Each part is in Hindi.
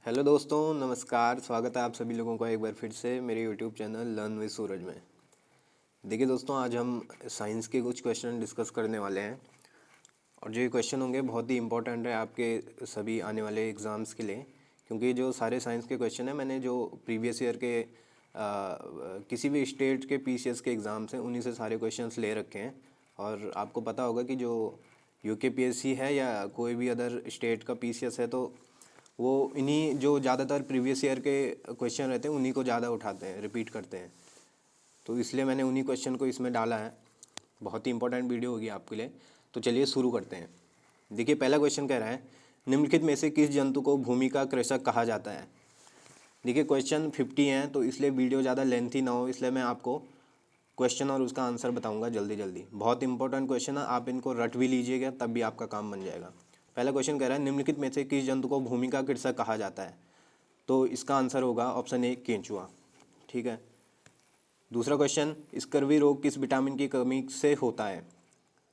हेलो दोस्तों, नमस्कार। स्वागत है आप सभी लोगों का एक बार फिर से मेरे यूट्यूब चैनल लर्न विद सूरज में। देखिए दोस्तों, आज हम साइंस के कुछ क्वेश्चन डिस्कस करने वाले हैं और जो ये क्वेश्चन होंगे बहुत ही इंपॉर्टेंट है आपके सभी आने वाले एग्ज़ाम्स के लिए, क्योंकि जो सारे साइंस के क्वेश्चन हैं मैंने जो प्रीवियस ईयर के किसी भी स्टेट के पीसीएस के एग्ज़ाम्स हैं उन्हीं से सारे क्वेश्चंस ले रखे हैं। और आपको पता होगा कि जो यूकेपीएससी है या कोई भी अदर स्टेट का पीसीएस है तो वो इन्हीं जो ज़्यादातर प्रीवियस ईयर के क्वेश्चन रहते हैं उन्हीं को ज़्यादा उठाते हैं, रिपीट करते हैं। तो इसलिए मैंने उन्हीं क्वेश्चन को इसमें डाला है। बहुत ही इंपॉर्टेंट वीडियो होगी आपके लिए। तो चलिए शुरू करते हैं। देखिए, पहला क्वेश्चन कह रहा है, निम्नलिखित में से किस जंतु को भूमि का कृषक कहा जाता है। देखिए, क्वेश्चन 50 हैं तो इसलिए वीडियो ज़्यादा लेंथी ना हो, इसलिए मैं आपको क्वेश्चन और उसका आंसर बताऊंगा जल्दी जल्दी। बहुत इंपॉर्टेंट क्वेश्चन है, आप इनको रट भी लीजिएगा तब भी आपका काम बन जाएगा। पहला क्वेश्चन कह रहा है, निम्नलिखित में से किस जंतु को भूमि का कृषक कहा जाता है। तो इसका आंसर होगा ऑप्शन ए, केंचुआ। ठीक है। दूसरा क्वेश्चन, स्कर्वी रोग किस विटामिन की कमी से होता है।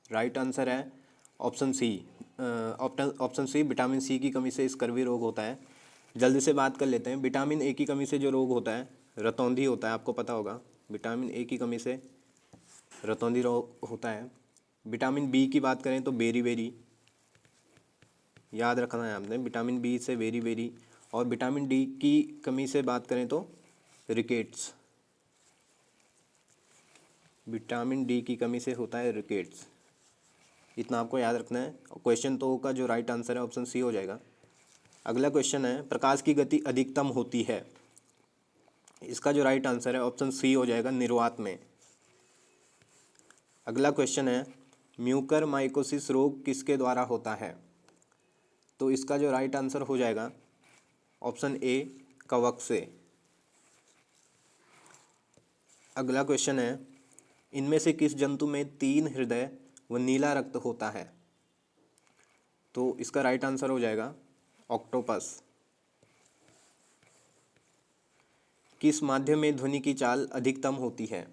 राइट आंसर है option C. Option C, vitamin C की कमी से स्कर्वी रोग होता है। जल्दी से बात कर लेते हैं। विटामिन ए की कमी से जो रोग होता है रतौंधी होता है, आपको पता होगा। विटामिन ए की कमी से रतौंधी रोग होता है। विटामिन बी की बात करें तो बेरी बेरी, याद रखना है आपने, विटामिन बी से वेरी वेरी। और विटामिन डी की कमी से बात करें तो रिकेट्स। विटामिन डी की कमी से होता है रिकेट्स। इतना आपको याद रखना है। क्वेश्चन तो का जो राइट आंसर है ऑप्शन सी हो जाएगा। अगला क्वेश्चन है, प्रकाश की गति अधिकतम होती है। इसका जो राइट आंसर है ऑप्शन सी हो जाएगा, निर्वात में। अगला क्वेश्चन है, म्यूकर माइकोसिस रोग किसके द्वारा होता है। तो इसका जो राइट आंसर हो जाएगा ऑप्शन ए, कवक से। अगला क्वेश्चन है, इनमें से किस जंतु में 3 हृदय व नीला रक्त होता है। तो इसका राइट आंसर हो जाएगा ऑक्टोपस। किस माध्यम में ध्वनि की चाल अधिकतम होती है।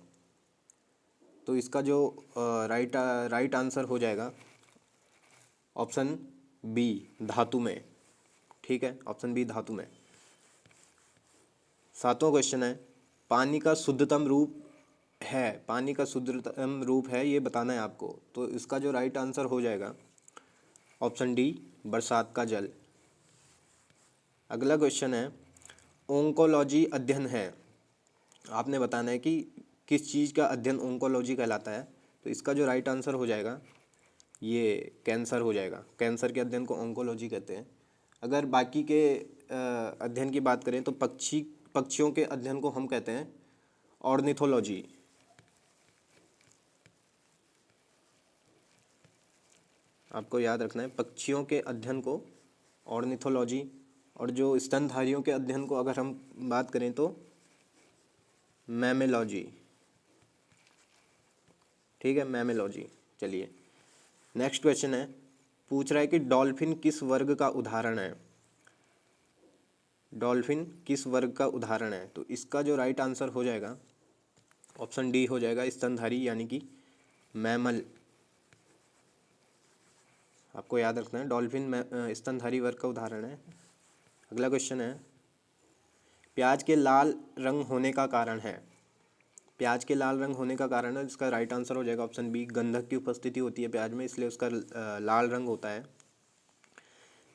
तो इसका जो राइट आंसर हो जाएगा ऑप्शन बी, धातु में। ठीक है, ऑप्शन बी, धातु में। सातवां क्वेश्चन है, पानी का शुद्धतम रूप है, पानी का शुद्धतम रूप है ये बताना है आपको। तो इसका जो राइट आंसर हो जाएगा ऑप्शन डी, बरसात का जल। अगला क्वेश्चन है, ओंकोलॉजी अध्ययन है, आपने बताना है कि किस चीज़ का अध्ययन ओंकोलॉजी कहलाता है। तो इसका जो राइट आंसर हो जाएगा ये कैंसर हो जाएगा। कैंसर के अध्ययन को ओंकोलॉजी कहते हैं। अगर बाकी के अध्ययन की बात करें तो पक्षियों के अध्ययन को हम कहते हैं ऑर्निथोलॉजी। आपको याद रखना है, पक्षियों के अध्ययन को ऑर्निथोलॉजी। और जो स्तनधारियों के अध्ययन को अगर हम बात करें तो मैमेलॉजी। ठीक है, मैमेलॉजी। चलिए, नेक्स्ट क्वेश्चन है, पूछ रहा है कि डॉल्फिन किस वर्ग का उदाहरण है। डॉल्फिन किस वर्ग का उदाहरण है। तो इसका जो राइट आंसर हो जाएगा ऑप्शन डी हो जाएगा, स्तनधारी यानी कि मैमल। आपको याद रखना है, डॉल्फिन स्तनधारी वर्ग का उदाहरण है। अगला क्वेश्चन है, प्याज के लाल रंग होने का कारण है। प्याज के लाल रंग होने का कारण है, इसका राइट आंसर हो जाएगा ऑप्शन बी, गंधक की उपस्थिति होती है प्याज में, इसलिए उसका लाल रंग होता है।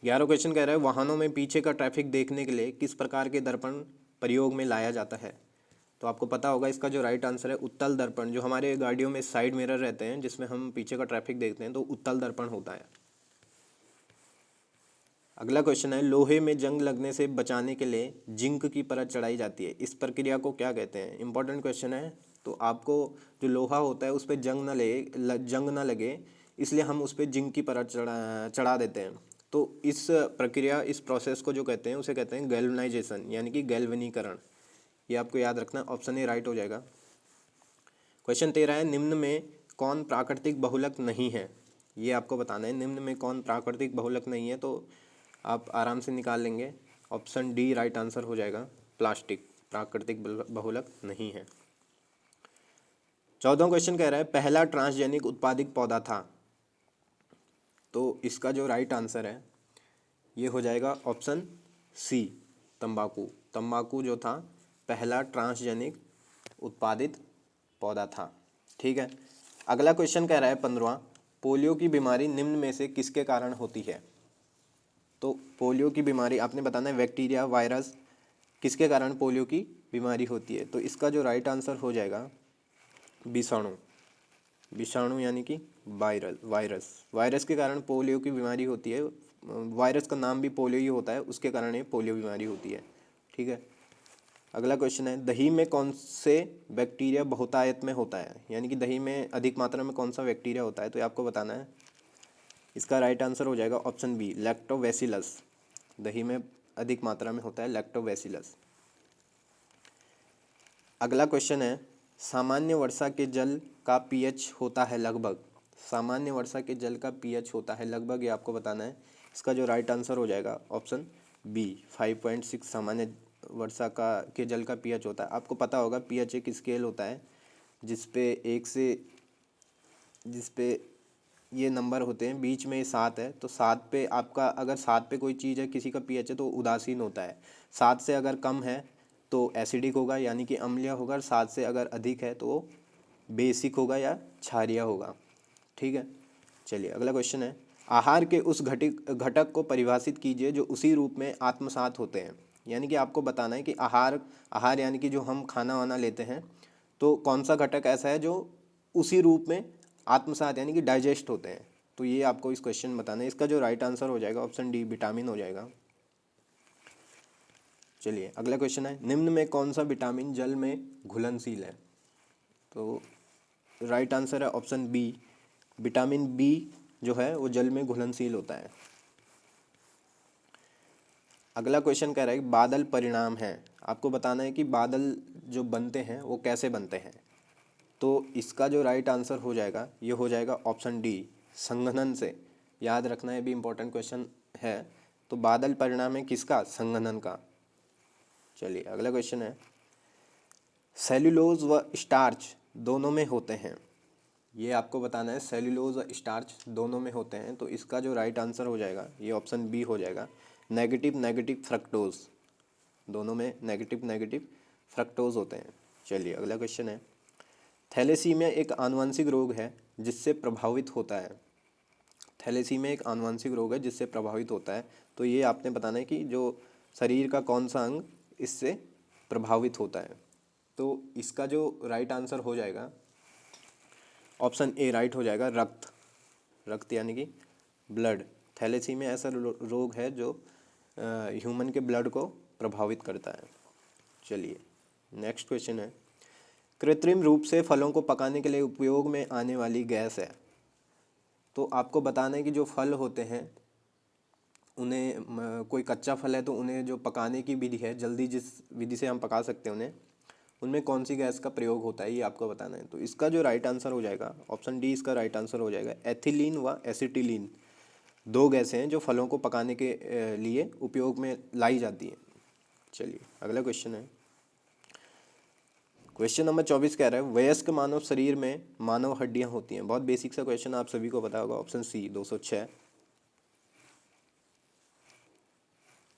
11वां क्वेश्चन कह रहा है, वाहनों में पीछे का ट्रैफिक देखने के लिए किस प्रकार के दर्पण प्रयोग में लाया जाता है। तो आपको पता होगा इसका जो राइट आंसर है उत्तल दर्पण। जो हमारे गाड़ियों में साइड मिरर रहते हैं जिसमें हम पीछे का ट्रैफिक देखते हैं तो उत्तल दर्पण होता है। अगला क्वेश्चन है, लोहे में जंग लगने से बचाने के लिए जिंक की परत चढ़ाई जाती है, इस प्रक्रिया को क्या कहते हैं। इंपॉर्टेंट क्वेश्चन है। तो आपको जो लोहा होता है उस पर जंग ना लगे इसलिए हम उस पर जिंक की परत चढ़ा देते हैं। तो इस प्रक्रिया, इस प्रोसेस को जो कहते हैं उसे कहते हैं गैल्वनाइजेशन यानी कि गैल्वनीकरण। ये आपको याद रखना, ऑप्शन ए राइट हो जाएगा। क्वेश्चन 13 है, निम्न में कौन प्राकृतिक बहुलक नहीं है। ये आपको बताना है, निम्न में कौन प्राकृतिक बहुलक नहीं है। तो आप आराम से निकाल लेंगे, ऑप्शन डी राइट आंसर हो जाएगा, प्लास्टिक प्राकृतिक बहुलक नहीं है। 14वां क्वेश्चन कह रहा है, पहला ट्रांसजेनिक उत्पादित पौधा था। तो इसका जो राइट आंसर है ये हो जाएगा ऑप्शन सी, तंबाकू। तंबाकू जो था पहला ट्रांसजेनिक उत्पादित पौधा था। ठीक है, अगला क्वेश्चन कह रहा है 15वां, पोलियो की बीमारी निम्न में से किसके कारण होती है। तो पोलियो की बीमारी आपने बताना है बैक्टीरिया, वायरस, किसके कारण पोलियो की बीमारी होती है। तो इसका जो राइट आंसर हो जाएगा विषाणु। विषाणु यानी कि वायरस। वायरस के कारण पोलियो की बीमारी होती है। वायरस का नाम भी पोलियो ही होता है, उसके कारण ये पोलियो बीमारी होती है। ठीक है, अगला क्वेश्चन है, दही में कौन से बैक्टीरिया बहुतायत में होता है, यानी कि दही में अधिक मात्रा में कौन सा बैक्टीरिया होता है। तो ये आपको बताना है। इसका राइट आंसर हो जाएगा ऑप्शन बी, लैक्टोबैसिलस। दही में अधिक मात्रा में होता है लैक्टोबैसिलस। अगला क्वेश्चन है, सामान्य वर्षा के जल का पीएच होता है लगभग। सामान्य वर्षा के जल का पीएच होता है लगभग, ये आपको बताना है। इसका जो राइट आंसर हो जाएगा ऑप्शन बी, 5.6 सामान्य वर्षा का के जल का पीएच होता है। आपको पता होगा पीएच एक स्केल होता है जिसपे ये नंबर होते हैं, बीच में 7 है। तो 7 पे आपका, अगर 7 पे कोई चीज़ है, किसी का पीएच है तो उदासीन होता है। 7 से अगर कम है तो एसिडिक होगा यानी कि अम्लीय होगा, और 7 से अगर अधिक है तो बेसिक होगा या क्षारीय होगा। ठीक है, चलिए अगला क्वेश्चन है, आहार के उस घटक को परिभाषित कीजिए जो उसी रूप में आत्मसात होते हैं। यानी कि आपको बताना है कि आहार यानी कि जो हम खाना वाना लेते हैं, तो कौन सा घटक ऐसा है जो उसी रूप में आत्मसात यानी कि डाइजेस्ट होते हैं। तो ये आपको इस क्वेश्चन में बताना है। इसका जो राइट आंसर हो जाएगा ऑप्शन डी, विटामिन हो जाएगा। चलिए अगला क्वेश्चन है, निम्न में कौन सा विटामिन जल में घुलनशील है। तो राइट आंसर है ऑप्शन बी, विटामिन बी जो है वो जल में घुलनशील होता है। अगला क्वेश्चन कह रहा है कि बादल परिणाम है। आपको बताना है कि बादल जो बनते हैं वो कैसे बनते हैं। तो इसका जो राइट आंसर हो जाएगा ये हो जाएगा ऑप्शन डी, संघनन से। याद रखना है, भी इम्पोर्टेंट क्वेश्चन है। तो बादल परिणाम है किसका, संघनन का। चलिए अगला क्वेश्चन है, सेल्यूलोज व स्टार्च दोनों में होते हैं। ये आपको बताना है, सेल्यूलोज और स्टार्च दोनों में होते हैं। तो इसका जो राइट आंसर हो जाएगा ये ऑप्शन बी हो जाएगा, नेगेटिव नेगेटिव फ्रक्टोज। दोनों में नेगेटिव नेगेटिव फ्रक्टोज होते हैं। चलिए अगला क्वेश्चन है, थैलेसीमिया एक आनुवंशिक रोग है जिससे प्रभावित होता है। थैलेसीमिया एक आनुवंशिक रोग है जिससे प्रभावित होता है। तो ये आपने बताना है कि जो शरीर का कौन सा अंग इससे प्रभावित होता है। तो इसका जो राइट आंसर हो जाएगा ऑप्शन ए राइट हो जाएगा, रक्त। रक्त यानी कि ब्लड। थैलेसीमिया ऐसा रोग है जो ह्यूमन के ब्लड को प्रभावित करता है। चलिए नेक्स्ट क्वेश्चन है, कृत्रिम रूप से फलों को पकाने के लिए उपयोग में आने वाली गैस है। तो आपको बताना है कि जो फल होते हैं उन्हें कोई कच्चा फल है तो उन्हें जो पकाने की विधि है, जल्दी जिस विधि से हम पका सकते हैं उन्हें, उनमें कौन सी गैस का प्रयोग होता है, ये आपको बताना है। तो इसका जो राइट आंसर हो जाएगा ऑप्शन डी, इसका राइट आंसर हो जाएगा एथिलीन व एसिटिलीन। दो गैसें हैं जो फलों को पकाने के लिए उपयोग में लाई जाती हैं। चलिए अगला क्वेश्चन है, क्वेश्चन नंबर 24 कह रहा है, वयस्क मानव शरीर में मानव हड्डियां होती हैं। बहुत बेसिक सा क्वेश्चन, आप सभी को पता होगा, ऑप्शन सी 206।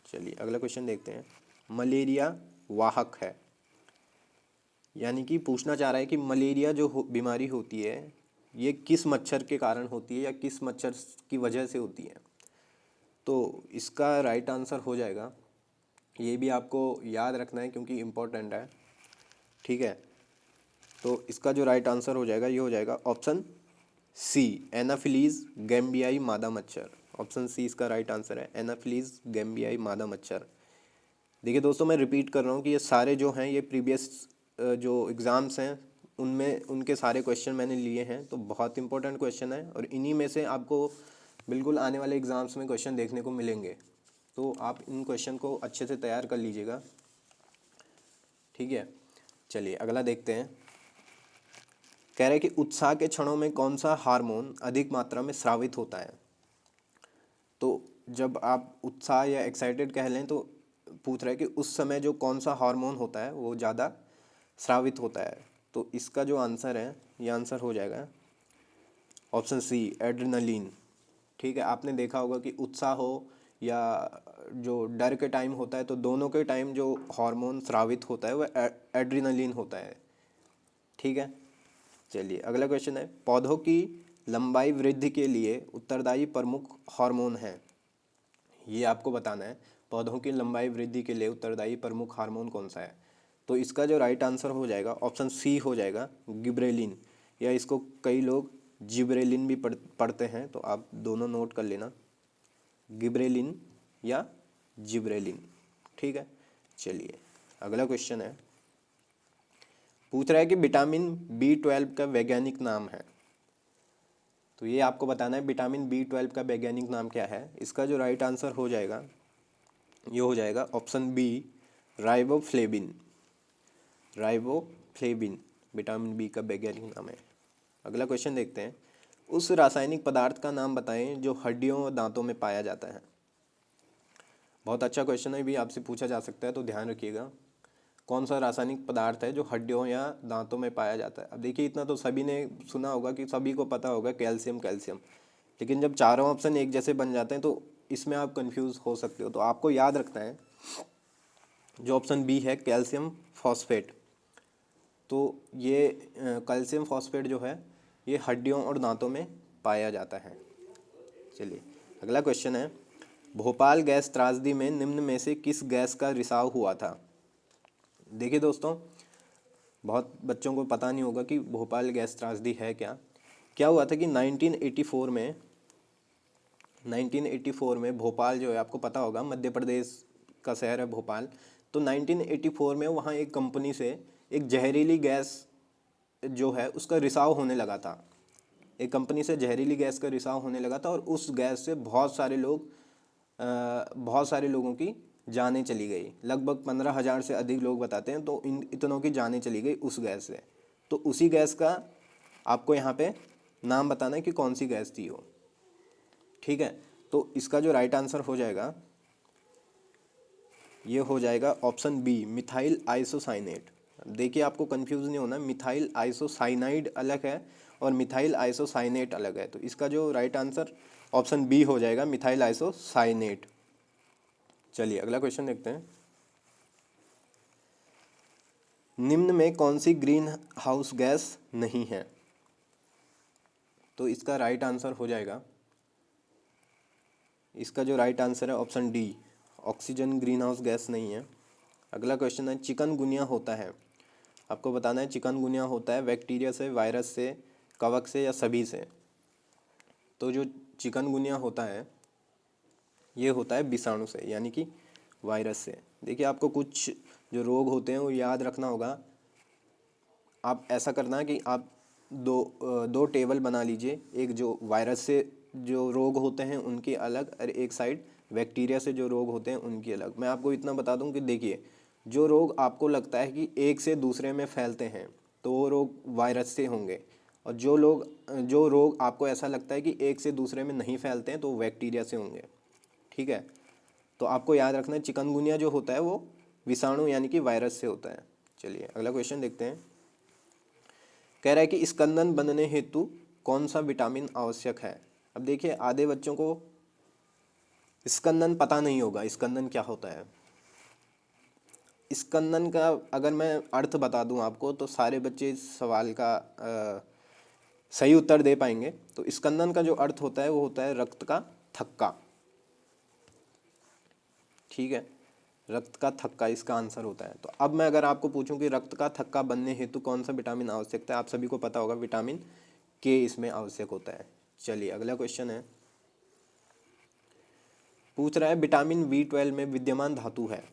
चलिए अगला क्वेश्चन देखते हैं, मलेरिया वाहक है। यानी कि पूछना चाह रहा है कि मलेरिया जो बीमारी होती है ये किस मच्छर के कारण होती है या किस मच्छर की वजह से होती है। तो इसका राइट आंसर हो जाएगा, ये भी आपको याद रखना है क्योंकि इम्पोर्टेंट है। ठीक है, तो इसका जो राइट आंसर हो जाएगा ये हो जाएगा ऑप्शन सी, एनाफिलीज गैम्बियाई मादा मच्छर। ऑप्शन सी इसका राइट आंसर है, एनाफिलीज गैम्बियाई मादा मच्छर। देखिए दोस्तों, मैं रिपीट कर रहा हूँ कि ये सारे जो हैं ये प्रीवियस जो एग्ज़ाम्स हैं उनमें उनके सारे क्वेश्चन मैंने लिए हैं। तो बहुत इंपॉर्टेंट क्वेश्चन है और इन्हीं में से आपको बिल्कुल आने वाले एग्ज़ाम्स में क्वेश्चन देखने को मिलेंगे। तो आप इन क्वेश्चन को अच्छे से तैयार कर लीजिएगा। ठीक है, चलिए अगला देखते हैं। कह रहे हैं कि उत्साह के क्षणों में कौन सा हार्मोन अधिक मात्रा में स्रावित होता है। तो जब आप उत्साह या एक्साइटेड कह लें तो पूछ रहा है कि उस समय जो कौन सा हार्मोन होता है वो ज़्यादा स्रावित होता है। तो इसका जो आंसर है ये आंसर हो जाएगा ऑप्शन सी, एड्रेनलिन। ठीक है, आपने देखा होगा कि उत्साह हो या जो डर के टाइम होता है, तो दोनों के टाइम जो हार्मोन स्रावित होता है वो एड्रिनलिन होता है। ठीक है, चलिए अगला क्वेश्चन है, पौधों की लंबाई वृद्धि के लिए उत्तरदायी प्रमुख हार्मोन है। ये आपको बताना है, पौधों की लंबाई वृद्धि के लिए उत्तरदायी प्रमुख हार्मोन कौन सा है। तो इसका जो राइट आंसर हो जाएगा ऑप्शन सी हो जाएगा, गिबरेलिन, या इसको कई लोग जिब्रेलिन भी पढ़ते हैं, तो आप दोनों नोट कर लेना, गिबरेलिन या जिब्रेलिन। ठीक है, चलिए अगला क्वेश्चन है, पूछ रहा है कि विटामिन B12 का वैज्ञानिक नाम है। तो ये आपको बताना है विटामिन B12 का वैज्ञानिक नाम क्या है। इसका जो राइट आंसर हो जाएगा ये हो जाएगा option B, riboflavin. Riboflavin vitamin B का वैज्ञानिक नाम है। अगला क्वेश्चन देखते हैं, उस रासायनिक पदार्थ का नाम बताएं जो हड्डियों और दांतों में पाया जाता है। बहुत अच्छा क्वेश्चन है, भी आपसे पूछा जा सकता है, तो ध्यान रखिएगा, कौन सा रासायनिक पदार्थ है जो हड्डियों या दांतों में पाया जाता है। अब देखिए, इतना तो सभी ने सुना होगा कि सभी को पता होगा कैल्शियम कैल्शियम, लेकिन जब चारों ऑप्शन एक जैसे बन जाते हैं तो इसमें आप कंफ्यूज हो सकते हो। तो आपको याद रखना है जो ऑप्शन बी है, कैल्शियम फॉस्फेट। तो ये कैल्शियम फॉस्फेट जो है ये हड्डियों और दांतों में पाया जाता है। चलिए अगला क्वेश्चन है, भोपाल गैस त्रासदी में निम्न में से किस गैस का रिसाव हुआ था। देखिए दोस्तों, बहुत बच्चों को पता नहीं होगा कि भोपाल गैस त्रासदी है क्या। क्या हुआ था कि 1984 में भोपाल जो है, आपको पता होगा मध्य प्रदेश का शहर है भोपाल। तो 1984 में वहाँ एक कंपनी से एक जहरीली गैस जो है उसका रिसाव होने लगा था। एक कंपनी से जहरीली गैस का रिसाव होने लगा था और उस गैस से बहुत सारे लोगों की जानें चली गई। लगभग 15,000 से अधिक लोग बताते हैं, तो इतनों की जानें चली गई उस गैस से। तो उसी गैस का आपको यहाँ पे नाम बताना है कि कौन सी गैस थी वो। ठीक है, तो इसका जो राइट आंसर हो जाएगा ये हो जाएगा ऑप्शन बी, मिथाइल आइसोसाइनेट। देखिए आपको कंफ्यूज नहीं होना, मिथाइल आइसोसाइनाइड अलग है और मिथाइल आइसोसाइनेट अलग है। तो इसका जो राइट आंसर ऑप्शन बी हो जाएगा, मिथाइल आइसोसाइनेट। चलिए अगला क्वेश्चन देखते हैं, निम्न में कौन सी ग्रीन हाउस गैस नहीं है। तो इसका राइट आंसर हो जाएगा, इसका जो राइट आंसर है option D, oxygen green house gas नहीं है। अगला क्वेश्चन है, चिकनगुनिया होता है, आपको बताना है चिकनगुनिया होता है बैक्टीरिया से, वायरस से, कवक से या सभी से। तो जो चिकनगुनिया होता है ये होता है विषाणु से, यानी कि वायरस से। देखिए आपको कुछ जो रोग होते हैं वो याद रखना होगा। आप ऐसा करना कि आप दो टेबल बना लीजिए, एक जो वायरस से जो रोग होते हैं उनकी अलग, और एक साइड बैक्टीरिया से जो रोग होते हैं उनकी अलग। मैं आपको इतना बता दूं कि देखिए, जो रोग आपको लगता है कि एक से दूसरे में फैलते हैं तो वो रोग वायरस से होंगे, और जो रोग आपको ऐसा लगता है कि एक से दूसरे में नहीं फैलते हैं तो वो बैक्टीरिया से होंगे। ठीक है, तो आपको याद रखना है चिकनगुनिया जो होता है वो विषाणु यानी कि वायरस से होता है। चलिए अगला क्वेश्चन देखते हैं, कह रहा है कि स्कंदन बनने हेतु कौन सा विटामिन आवश्यक है। अब देखिए आधे बच्चों को स्कंदन पता नहीं होगा, स्कंदन क्या होता है। स्कंदन का अगर मैं अर्थ बता दूं आपको तो सारे बच्चे इस सवाल का सही उत्तर दे पाएंगे। तो स्कंदन का जो अर्थ होता है वो होता है रक्त का थक्का। ठीक है, रक्त का थक्का इसका आंसर होता है। तो अब मैं अगर आपको पूछूं कि रक्त का थक्का बनने हेतु कौन सा विटामिन आवश्यक है, आप सभी को पता होगा विटामिन के इसमें आवश्यक होता है। चलिए अगला क्वेश्चन है, पूछ रहा है विटामिन B12 में विद्यमान धातु है।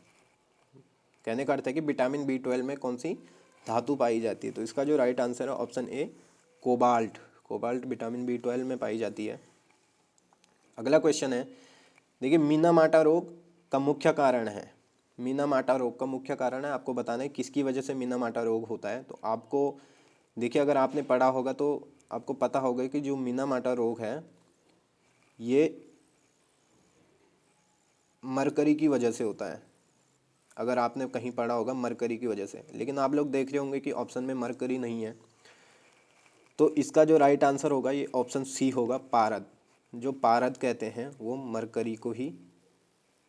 कहने का अर्थ है कि विटामिन B12 में कौन सी धातु पाई जाती है। तो इसका जो राइट आंसर है option A, cobalt. Cobalt vitamin B12 में पाई जाती है। अगला क्वेश्चन है, देखिए मीना-माटा रोग का मुख्य कारण है। मीना-माटा रोग का मुख्य कारण है, आपको बताना है किसकी वजह से मीना-माटा रोग होता है। तो आपको देखिए, अगर आपने पढ़ा होगा तो आपको पता होगा कि जो मीना-माटा रोग है ये मरकरी की वजह से होता है। अगर आपने कहीं पढ़ा होगा मरकरी की वजह से, लेकिन आप लोग देख रहे होंगे कि ऑप्शन में मरकरी नहीं है। तो इसका जो राइट आंसर होगा ये ऑप्शन सी होगा, पारद। जो पारद कहते हैं वो मरकरी को ही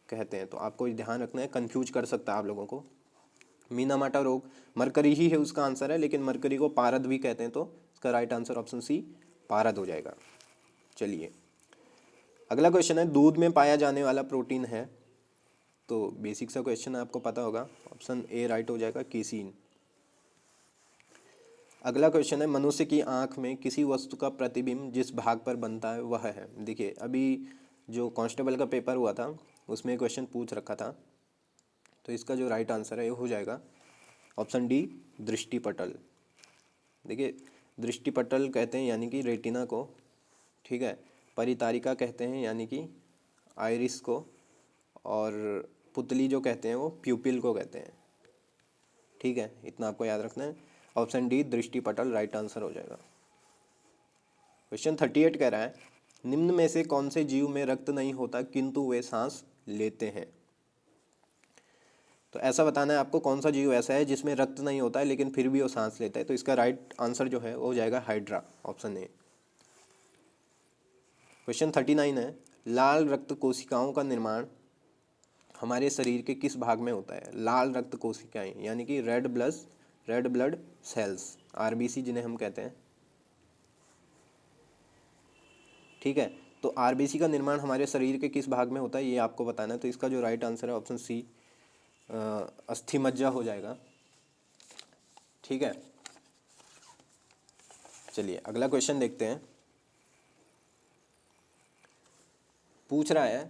कहते हैं। तो आपको ध्यान रखना है, कंफ्यूज कर सकता है आप लोगों को। मीनामाटा रोग मरकरी ही है उसका आंसर है, लेकिन मरकरी को पारद भी कहते हैं, तो इसका राइट आंसर ऑप्शन सी पारद हो जाएगा। चलिए अगला क्वेश्चन है, दूध में पाया जाने वाला प्रोटीन है। तो बेसिक सा क्वेश्चन है, आपको पता होगा, ऑप्शन ए राइट हो जाएगा, केसीन। अगला क्वेश्चन है, मनुष्य की आंख में किसी वस्तु का प्रतिबिंब जिस भाग पर बनता है वह है। देखिए अभी जो कांस्टेबल का पेपर हुआ था उसमें क्वेश्चन पूछ रखा था, तो इसका जो राइट आंसर है ये हो जाएगा ऑप्शन डी, दृष्टिपटल। देखिए दृष्टिपटल कहते हैं यानी कि रेटिना को, ठीक है। परितारिका कहते हैं यानी कि आइरिस को, और पुतली जो कहते हैं वो प्यूपिल को कहते हैं, ठीक है। इतना आपको याद रखना है, ऑप्शन डी दृष्टिपटल राइट आंसर हो जाएगा। क्वेश्चन 38 कह रहा है, निम्न में से कौन से जीव में रक्त नहीं होता किंतु वे सांस लेते हैं। तो ऐसा बताना है आपको कौन सा जीव ऐसा है जिसमें रक्त नहीं होता है लेकिन फिर भी वो सांस लेता है। तो इसका राइट आंसर जो है वो हो जाएगा हाइड्रा, ऑप्शन ए। क्वेश्चन 39 है, लाल रक्त कोशिकाओं का निर्माण हमारे शरीर के किस भाग में होता है। लाल रक्त कोशिकाएं यानी कि रेड ब्लड सेल्स, आरबीसी जिन्हें हम कहते हैं, ठीक है। तो आरबीसी का निर्माण हमारे शरीर के किस भाग में होता है ये आपको बताना है। तो इसका जो राइट आंसर है ऑप्शन सी, अस्थि मज्जा हो जाएगा, ठीक है। चलिए अगला क्वेश्चन देखते हैं। पूछ रहा है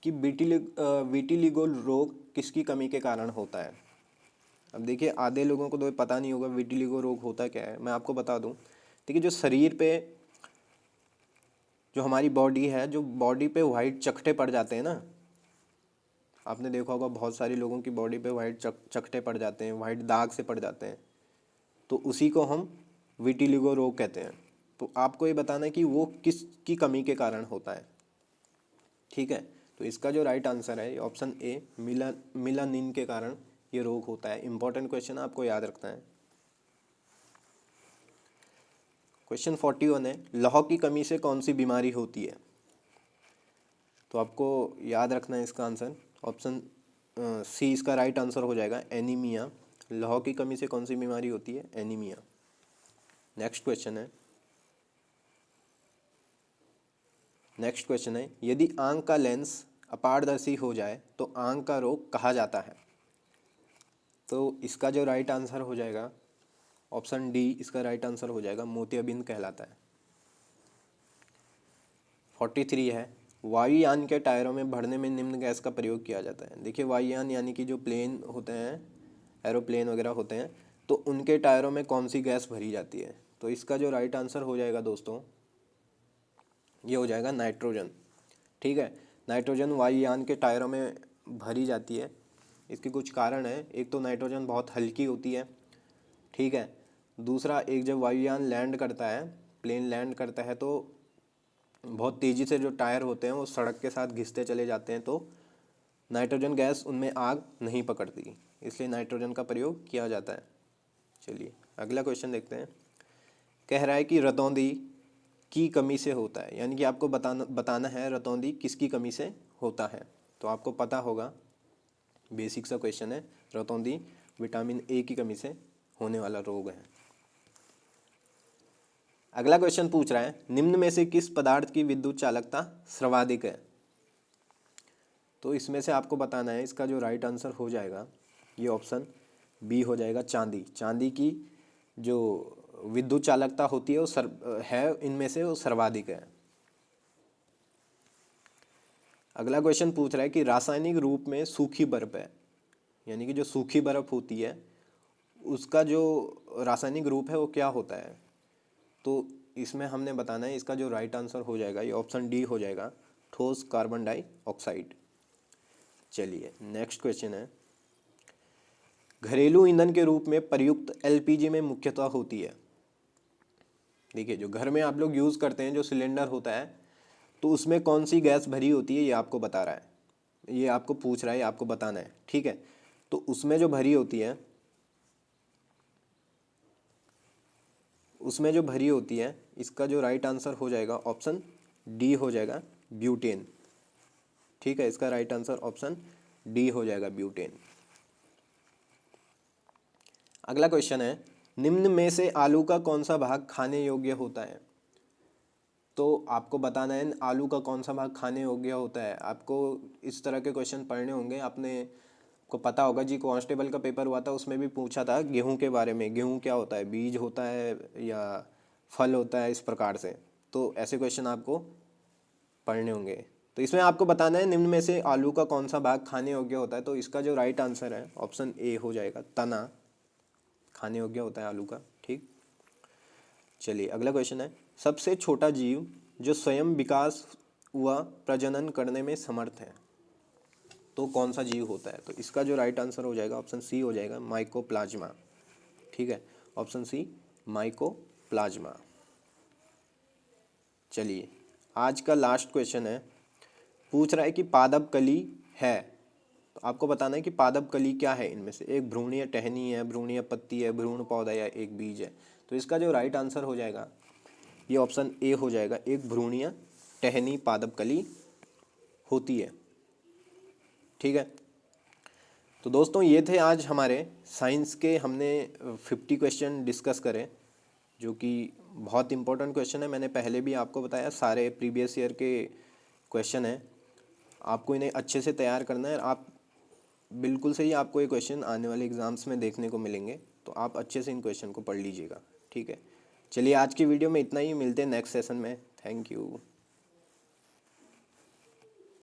कि विटिलिगो रोग किसकी कमी के कारण होता है। अब देखिए आधे लोगों को तो पता नहीं होगा विटिलिगो रोग होता क्या है, मैं आपको बता दूं। देखिए जो शरीर पे, जो हमारी बॉडी है, जो बॉडी पे वाइट चकटे पड़ जाते हैं ना, आपने देखा होगा बहुत सारे लोगों की बॉडी पे वाइट चकटे पड़ जाते हैं, वाइट दाग से पड़ जाते हैं, तो उसी को हम विटिलिगो रोग कहते हैं। तो आपको ये बताना है कि वो किसकी कमी के कारण होता है, ठीक है। तो इसका जो राइट आंसर है ऑप्शन ए, मिलानिन के कारण ये रोग होता है। इंपॉर्टेंट क्वेश्चन आपको याद रखना है। क्वेश्चन 41 है, लौह की कमी से कौन सी बीमारी होती है। तो आपको याद रखना है इसका आंसर, ऑप्शन सी इसका राइट आंसर हो जाएगा, एनीमिया। लौह की कमी से कौन सी बीमारी होती है, एनीमिया। नेक्स्ट क्वेश्चन है, यदि आंख का लेंस अपारदर्शी हो जाए तो आंख का रोग कहा जाता है। तो इसका जो राइट आंसर हो जाएगा ऑप्शन डी, इसका राइट आंसर हो जाएगा, मोतियाबिंद कहलाता है। 43 है, वायुयान के टायरों में भरने में निम्न गैस का प्रयोग किया जाता है। देखिए वायुयान यानी कि जो प्लेन होते हैं, एरोप्लेन वगैरह होते हैं, तो उनके टायरों में कौन सी गैस भरी जाती है। तो इसका जो राइट आंसर हो जाएगा दोस्तों, ये हो जाएगा नाइट्रोजन, ठीक है। नाइट्रोजन वायुयान के टायरों में भरी जाती है। इसके कुछ कारण हैं, एक तो नाइट्रोजन बहुत हल्की होती है, ठीक है। दूसरा, एक जब वायुयान लैंड करता है, प्लेन लैंड करता है, तो बहुत तेज़ी से जो टायर होते हैं वो सड़क के साथ घिसते चले जाते हैं, तो नाइट्रोजन गैस उनमें आग नहीं पकड़ती, इसलिए नाइट्रोजन का प्रयोग किया जाता है। चलिए अगला क्वेश्चन देखते हैं। कह रहा है कि रतौंधी की कमी से होता है, यानी कि आपको बताना है रतौंधी किसकी कमी से होता है। तो आपको पता होगा, बेसिक सा क्वेश्चन है, रतौंधी विटामिन ए की कमी से होने वाला रोग है। अगला क्वेश्चन पूछ रहा है, निम्न में से किस पदार्थ की विद्युत चालकता सर्वाधिक है। तो इसमें से आपको बताना है, इसका जो राइट आंसर हो जाएगा ये ऑप्शन बी हो जाएगा, चांदी। चांदी की जो विद्युत चालकता होती है वो है इनमें से वो सर्वाधिक है। अगला क्वेश्चन पूछ रहा है कि रासायनिक रूप में सूखी बर्फ है, यानी कि जो सूखी बर्फ होती है उसका जो रासायनिक रूप है वो क्या होता है। तो इसमें हमने बताना है, इसका जो राइट आंसर हो जाएगा ये ऑप्शन डी हो जाएगा, ठोस कार्बन डाइऑक्साइड। चलिए नेक्स्ट क्वेश्चन है, घरेलू ईंधन के रूप में प्रयुक्त एलपीजी में मुख्यतः होती है। देखिए जो घर में आप लोग यूज़ करते हैं जो सिलेंडर होता है, तो उसमें कौन सी गैस भरी होती है ये आपको बता रहा है, ये आपको पूछ रहा है, आपको बताना है, ठीक है। तो उसमें जो भरी होती है, इसका जो राइट आंसर हो जाएगा ऑप्शन डी हो जाएगा, ब्यूटेन। ठीक है, इसका राइट आंसर ऑप्शन डी हो जाएगा, ब्यूटेन। अगला क्वेश्चन है, निम्न में से आलू का कौन सा भाग खाने योग्य होता है? तो आपको बताना है आलू का कौन सा भाग खाने योग्य होता है। आपको इस तरह के क्वेश्चन पढ़ने होंगे, आपने को पता होगा जी, कांस्टेबल का पेपर हुआ था उसमें भी पूछा था गेहूं के बारे में, गेहूं क्या होता है, बीज होता है या फल होता है, इस प्रकार से। तो ऐसे क्वेश्चन आपको पढ़ने होंगे। तो इसमें आपको बताना है निम्न में से आलू का कौन सा भाग खाने योग्य होता है। तो इसका जो राइट आंसर है ऑप्शन ए हो जाएगा, तना खाने योग्य होता है आलू का। ठीक, चलिए अगला क्वेश्चन है, सबसे छोटा जीव जो स्वयं विकास व प्रजनन करने में समर्थ है, तो कौन सा जीव होता है? तो इसका जो राइट आंसर हो जाएगा ऑप्शन सी हो जाएगा, माइकोप्लाज्मा। ठीक है, ऑप्शन सी माइकोप्लाज्मा। चलिए आज का लास्ट क्वेश्चन है, पूछ रहा है कि पादप कली है, तो आपको बताना है कि पादप कली क्या है इनमें से, एक भ्रूणीय टहनी है, भ्रूणीय पत्ती है, भ्रूण पौधा या एक बीज है। तो इसका जो राइट आंसर हो जाएगा ये ऑप्शन ए हो जाएगा, एक भ्रूणीय टहनी पादप कली होती है। ठीक है, तो दोस्तों ये थे आज हमारे साइंस के, हमने 50 क्वेश्चन डिस्कस करें जो कि बहुत इंपॉर्टेंट क्वेश्चन है। मैंने पहले भी आपको बताया सारे प्रीवियस ईयर के क्वेश्चन हैं, आपको इन्हें अच्छे से तैयार करना है। आप बिल्कुल सही, आपको ये क्वेश्चन आने वाले एग्जाम्स में देखने को मिलेंगे, तो आप अच्छे से इन क्वेश्चन को पढ़ लीजिएगा। ठीक है, चलिए आज की वीडियो में इतना ही, मिलते हैं नेक्स्ट सेशन में। Thank you.